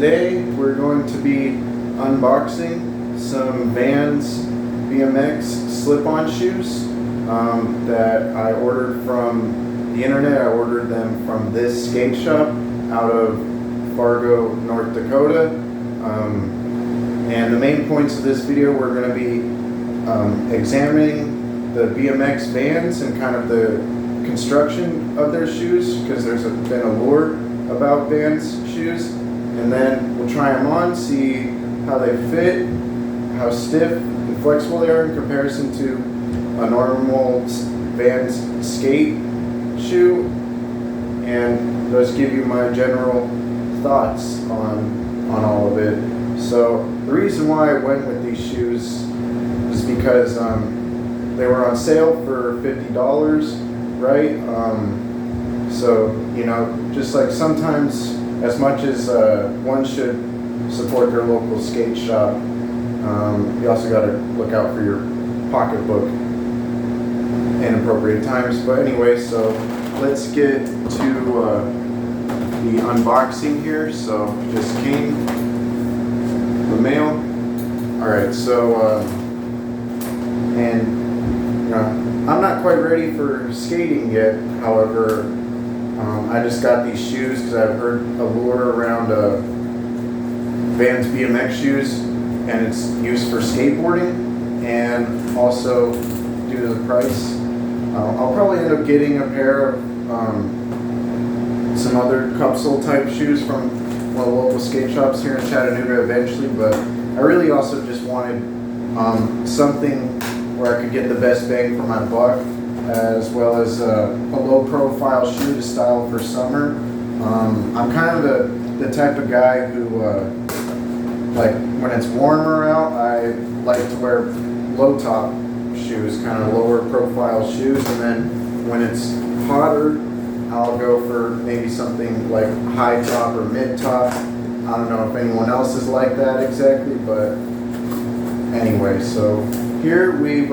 today we're going to be unboxing some Vans BMX Slip-On shoes that I ordered from the internet. I ordered them from this skate shop out of Fargo, North Dakota. And the main points of this video, we're going to be examining the BMX Vans and kind of the construction of their shoes, because there's been a lore about Vans shoes, and then we'll try them on, see how they fit, how stiff and flexible they are in comparison to a normal Vans skate shoe, and just give you my general thoughts on all of it. So the reason why I went with these shoes is because they were on sale for $50, right? So, you know, just like sometimes, as much as one should support their local skate shop, you also got to look out for your pocketbook in appropriate times. But anyway, so let's get to the unboxing here. So this came the mail. All right, so and you know, I'm not quite ready for skating yet. However, I just got these shoes because I've heard a lure around Vans BMX shoes, and it's used for skateboarding, and also due to the price, I'll probably end up getting a pair of some other cupsole type shoes from one of the local skate shops here in Chattanooga eventually, but I really also just wanted something where I could get the best bang for my buck, as well as a low profile shoe to style for summer. I'm kind of the type of guy who, like when it's warmer out, I like to wear low top shoes, kind of lower profile shoes, and then when it's hotter, I'll go for maybe something like high top or mid top. I don't know if anyone else is like that exactly, but anyway, so here we've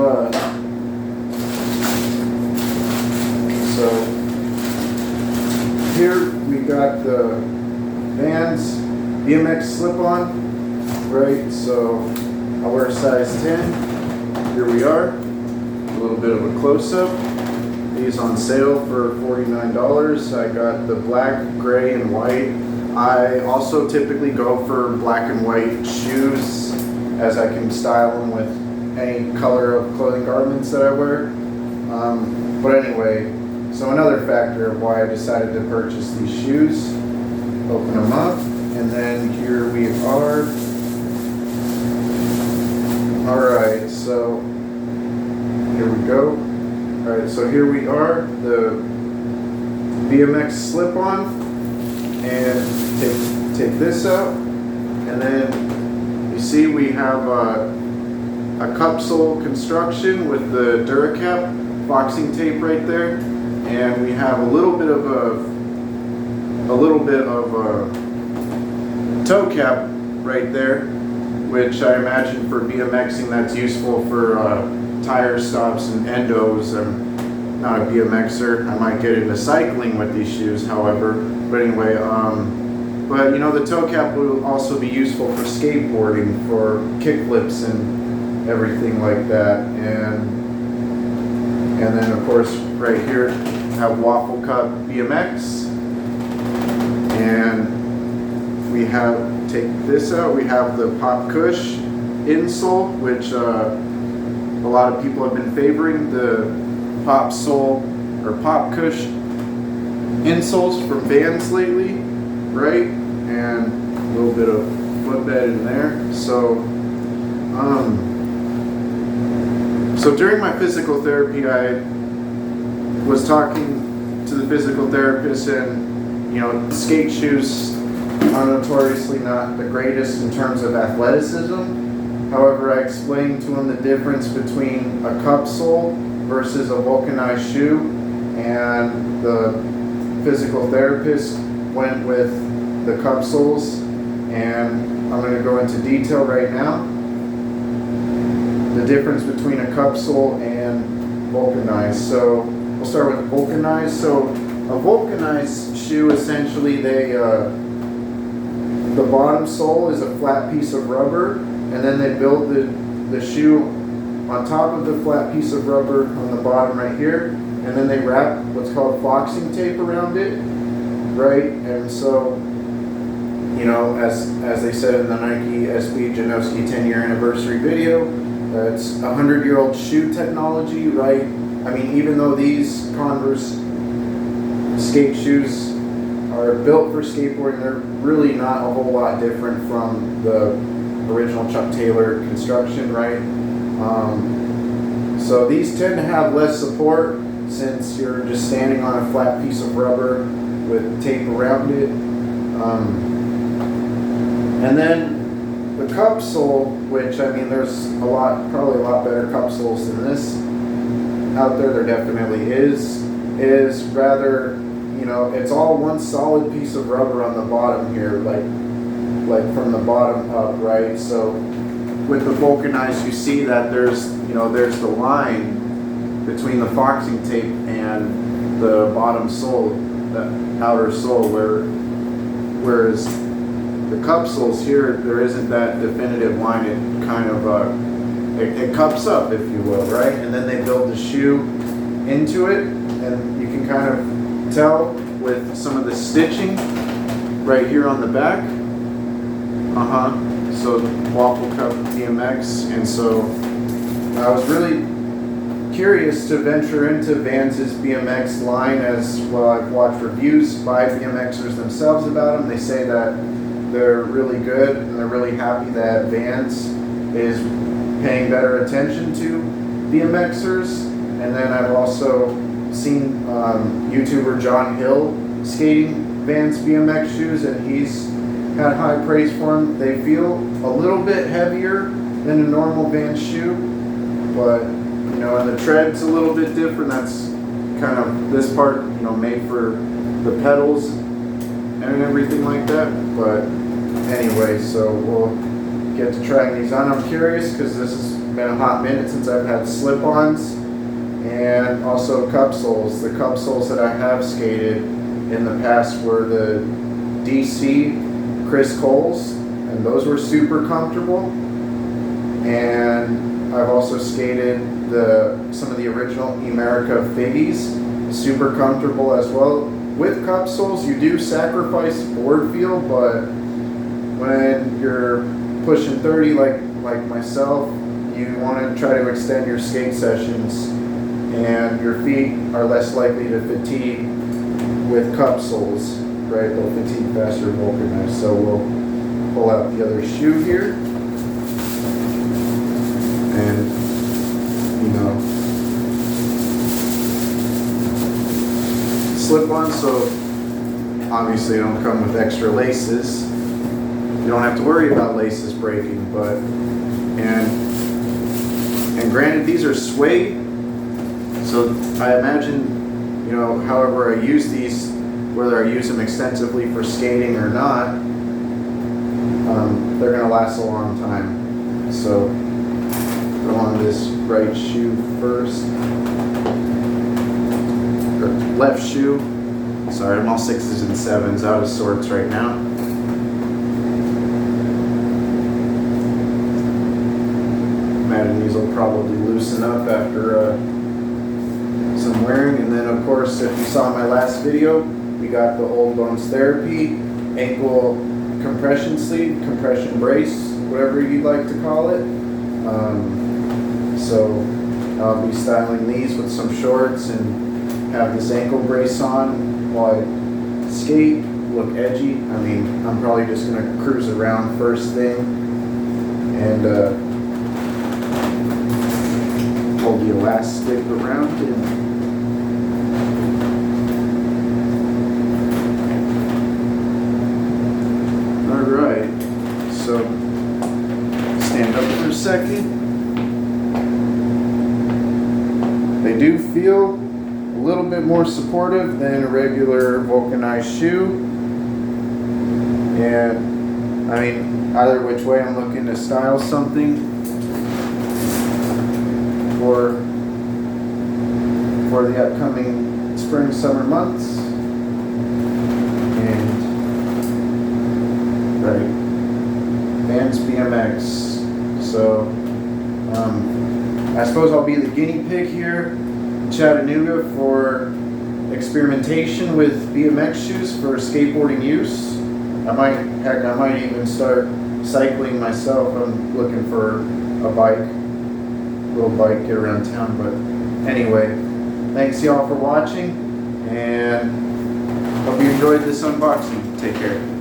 here we got the Vans BMX Slip-On, right? So I wear a size 10. Here we are. A little bit of a close-up. These on sale for $49. I got the black, gray, and white. I also typically go for black and white shoes, as I can style them with any color of clothing garments that I wear. But anyway, so another factor of why I decided to purchase these shoes. Open them up, and then here we are. Alright, so here we go. Alright, so here we are, the BMX Slip-On, and take this out, and then you see we have a cupsole construction with the Duracap boxing tape right there, and we have a little bit of a toe cap right there, which I imagine for BMXing that's useful for tire stops and endos. I'm not a BMXer. I might get into cycling with these shoes, however. But anyway, but you know, the toe cap will also be useful for skateboarding, for kickflips and everything like that. And then of course right here we have Waffle Cup BMX, and we have, take this out, we have the Pop Cush insole, which a lot of people have been favoring the Pop Sole or Pop Cush insoles from Vans lately, right? And a little bit of footbed in there. So so during my physical therapy, I was talking to the physical therapist, and you know, skate shoes are notoriously not the greatest in terms of athleticism. However, I explained to him the difference between a cupsole versus a vulcanized shoe, and the physical therapist went with the cupsoles, and I'm going to go into detail right now. The difference between a cupsole and vulcanized. So we'll start with vulcanized. So a vulcanized shoe, essentially, they the bottom sole is a flat piece of rubber, and then they build the shoe on top of the flat piece of rubber on the bottom right here, and then they wrap what's called foxing tape around it, right? And so, you know, as they said in the Nike SB Janowski 10-year anniversary video, it's 100-year-old shoe technology, right? I mean, even though these Converse skate shoes are built for skateboarding, they're really not a whole lot different from the original Chuck Taylor construction, right? So these tend to have less support since you're just standing on a flat piece of rubber with tape around it. And then the cupsole, which, I mean, there's probably a lot better cupsoles than this out there. There definitely is rather, you know, it's all one solid piece of rubber on the bottom here, like from the bottom up, right? So with the vulcanized, you see that there's the line between the foxing tape and the bottom sole, the outer sole, whereas the cupsoles here, there isn't that definitive line. It kind of it cups up, if you will, right? And then they build the shoe into it, and you can kind of tell with some of the stitching right here on the back. So Waffle Cup BMX, and so I was really curious to venture into Vans's BMX line as well. I've watched reviews by BMXers themselves about them. They say that they're really good, and they're really happy that Vans is paying better attention to BMXers. And then I've also seen YouTuber John Hill skating Vans BMX shoes, and he's had high praise for them. They feel a little bit heavier than a normal Vans shoe, but you know, and the tread's a little bit different. That's kind of this part, you know, made for the pedals and everything like that. But anyway, so we'll get to trying these on. I'm curious because this has been a hot minute since I've had slip-ons and also cupsoles. The cupsoles that I have skated in the past were the DC Chris Coles, and those were super comfortable. And I've also skated some of the original Emerica Figgies, super comfortable as well. With cupsoles, you do sacrifice board feel, but when you're pushing 30 like myself, you want to try to extend your skate sessions, and your feet are less likely to fatigue with cupsoles, right? They'll fatigue faster vulcanized. So we'll pull out the other shoe here, and you know, slip-on. So obviously they don't come with extra laces. You don't have to worry about laces breaking, but and granted, these are suede, so I imagine, you know, however I use these, whether I use them extensively for skating or not, they're going to last a long time. So put on this right shoe first, or left shoe. Sorry, I'm all 6s and 7s, out of sorts right now. Imagine these will probably loosen up after some wearing. And then of course, if you saw my last video, we got the Old Bones Therapy ankle compression sleeve, compression brace, whatever you'd like to call it. So I'll be styling these with some shorts and have this ankle brace on while I skate, look edgy. I mean, I'm probably just gonna cruise around first thing and hold the elastic around it. Alright, so stand up for a second. They do feel a little bit more supportive than a regular vulcanized shoe. And I mean, either which way, I'm looking to style something for the upcoming spring, summer months. And right. Vans BMX. So I suppose I'll be the guinea pig here in Chattanooga for experimentation with BMX shoes for skateboarding use. I might even start cycling myself. I'm looking for a little bike, get around town. But anyway, thanks y'all for watching, and hope you enjoyed this unboxing. Take care.